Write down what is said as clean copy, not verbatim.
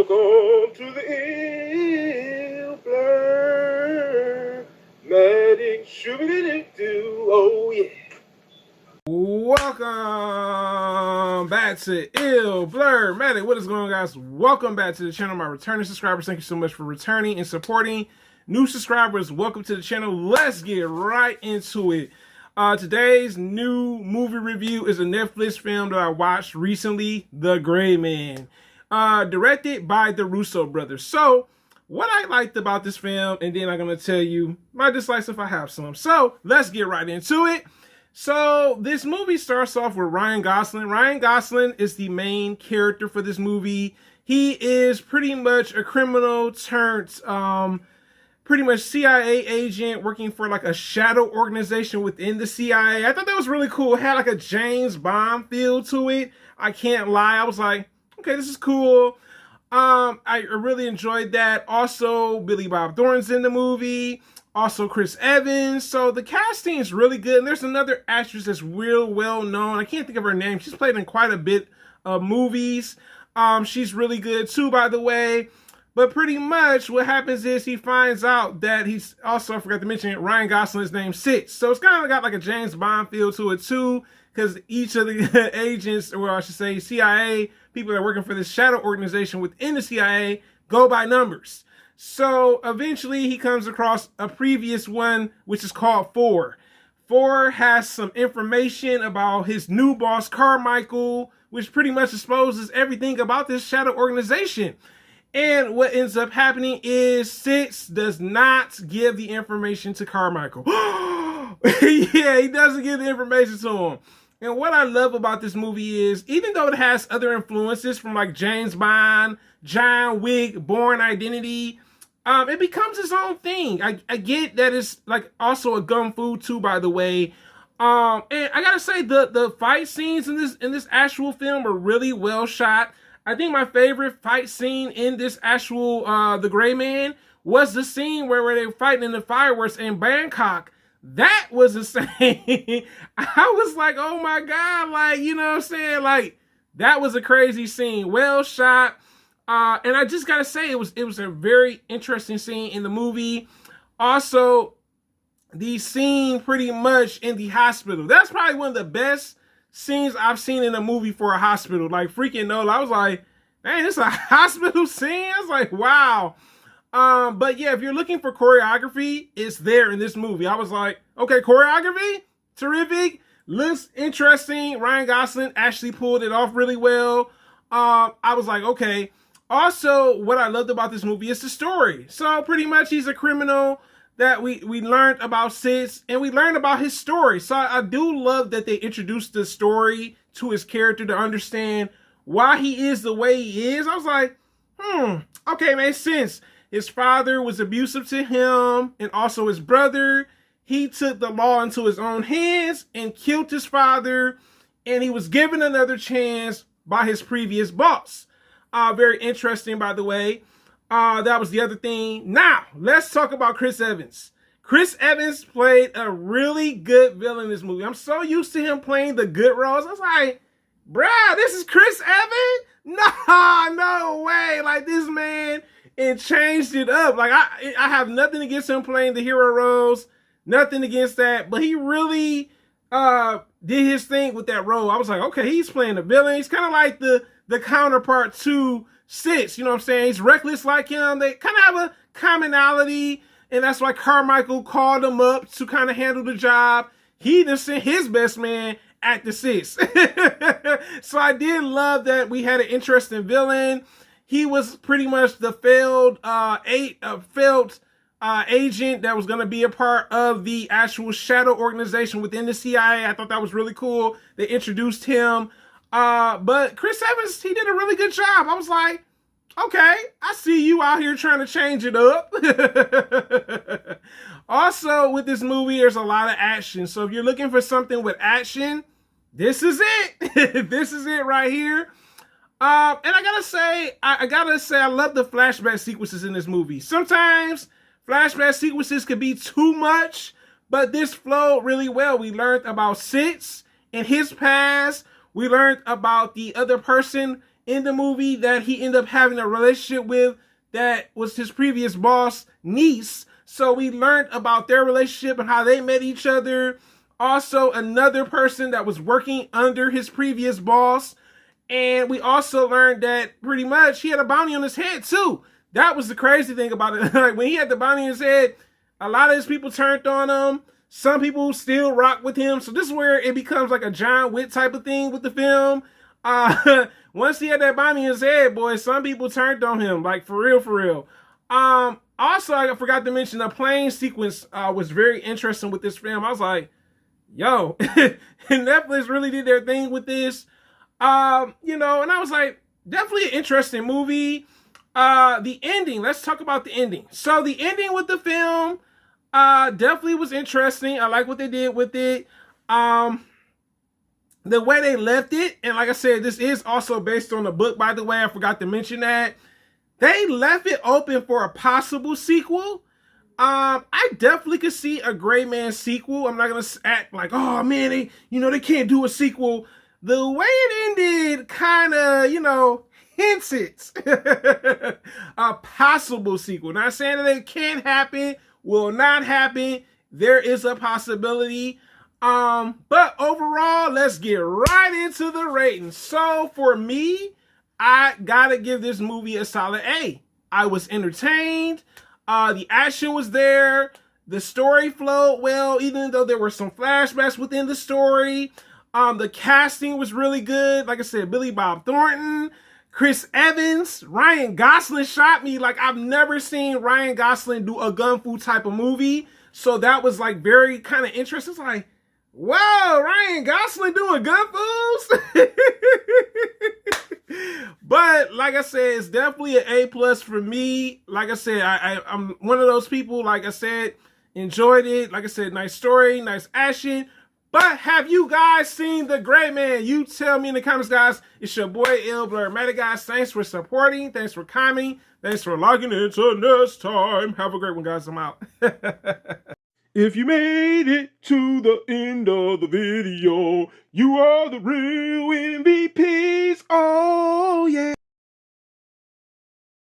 Welcome to the ill blur magic shoo-be-doo-doo. Oh yeah. Welcome back to Ill Blur Medic. What is going on, guys? Welcome back to the channel. My returning subscribers, thank you so much for returning and supporting. New subscribers, welcome to the channel. Let's get right into it. Today's new movie review is a Netflix film that I watched recently, The Gray Man, directed by the Russo brothers. So what I liked about this film, and then I'm going to tell you my dislikes if I have some. So let's get right into it. So this movie starts off with Ryan Gosling. Ryan Gosling is the main character for this movie. He is pretty much a criminal turned pretty much CIA agent working for like a shadow organization within the CIA. I thought that was really cool. It had like a James Bond feel to it. I can't lie. I was like, okay, this is cool. I really enjoyed that. Also, Billy Bob Thornton's in the movie. Also, Chris Evans. So the casting is really good. And there's another actress that's real well known. I can't think of her name. She's played in quite a bit of movies. She's really good too, by the way. But pretty much what happens is he finds out that he's also, I forgot to mention, Ryan Gosling's name Sits. So it's kind of got like a James Bond feel to it too, because each of the agents, or I should say CIA, people that are working for this shadow organization within the CIA go by numbers. So eventually he comes across a previous one, which is called 4. 4 has some information about his new boss, Carmichael, which pretty much exposes everything about this shadow organization. And what ends up happening is Six does not give the information to Carmichael. Yeah, he doesn't give the information to him. And what I love about this movie is, even though it has other influences from like James Bond, John Wick, Bourne Identity, it becomes its own thing. I get that it's like also a gun fu too, by the way. And I gotta say the fight scenes in this actual film are really well shot. I think my favorite fight scene in this actual The Gray Man was the scene where they were fighting in the fireworks in Bangkok. That was insane. I was like, oh my God, like, you know what I'm saying? Like, that was a crazy scene. Well shot. And I just gotta say, it was a very interesting scene in the movie. Also, the scene pretty much in the hospital. That's probably one of the best scenes I've seen in a movie for a hospital. Like, freaking Nola. I was like, man, it's a hospital scene? I was like, wow. But yeah, if you're looking for choreography, it's there in this movie. I was like, okay, choreography, terrific. Looks interesting. Ryan Gosling actually pulled it off really well. I was like, okay. Also, what I loved about this movie is the story. So pretty much he's a criminal that we learned about Sis, and we learned about his story. So I do love that they introduced the story to his character to understand why he is the way he is. I was like, okay, makes sense. His father was abusive to him, and also his brother. He took the law into his own hands and killed his father, and he was given another chance by his previous boss. Very interesting, by the way. That was the other thing. Now, let's talk about Chris Evans. Chris Evans played a really good villain in this movie. I'm so used to him playing the good roles. I was like, bruh, this is Chris Evans? No way. Like, this man, it changed it up. Like, I have nothing against him playing the hero roles. Nothing against that. But he really did his thing with that role. I was like, okay, he's playing the villain. He's kind of like the counterpart to Six, you know what I'm saying? He's reckless like him. They kind of have a commonality, and that's why Carmichael called him up to kind of handle the job. He just sent his best man at the Six. So I did love that we had an interesting villain. He was pretty much the failed agent that was going to be a part of the actual shadow organization within the CIA. I thought that was really cool. They introduced him. But Chris Evans, he did a really good job. I was like, okay, I see you out here trying to change it up. Also, with this movie, there's a lot of action. So if you're looking for something with action, this is it. This is it right here. And I gotta say, I love the flashback sequences in this movie. Sometimes flashback sequences could be too much, but this flowed really well. We learned about Sitz and his past. We learned about the other person in the movie that he ended up having a relationship with that was his previous boss niece. So we learned about their relationship and how they met each other. Also, another person that was working under his previous boss. And we also learned that pretty much he had a bounty on his head too. That was the crazy thing about it. Like when he had the bounty on his head, a lot of his people turned on him. Some people still rock with him. So this is where it becomes like a John Wick type of thing with the film. Once he had that bounty in his head, boy, some people turned on him. Like for real, for real. Also, I forgot to mention the plane sequence was very interesting with this film. I was like, yo, Netflix really did their thing with this. You know, and I was like, definitely an interesting movie. The ending, let's talk about the ending. So the ending with the film, definitely was interesting. I like what they did with it. The way they left it, and like I said, this is also based on the book, by the way, I forgot to mention that. They left it open for a possible sequel. I definitely could see a Gray Man sequel. I'm not gonna act like, oh man, they can't do a sequel. The way it ended kind of, hints it a possible sequel. Not saying that it can't happen, will not happen. There is a possibility. But overall, let's get right into the rating. So for me, I gotta give this movie a solid A. I was entertained. The action was there. The story flowed well, even though there were some flashbacks within the story. The casting was really good. Like I said, Billy Bob Thornton, Chris Evans, Ryan Gosling shot me. Like I've never seen Ryan Gosling do a gun fu type of movie. So that was like very kind of interesting. It's like, wow, Ryan Gosling doing gun fus. But like I said, it's definitely an A+ for me. Like I said, I'm one of those people, like I said, enjoyed it. Like I said, nice story, nice action. But have you guys seen The Gray Man? You tell me in the comments, guys. It's your boy, Blurmatic, guys. Thanks for supporting. Thanks for commenting. Thanks for logging in. Until next time. Have a great one, guys. I'm out. If you made it to the end of the video, you are the real MVPs. Oh, yeah.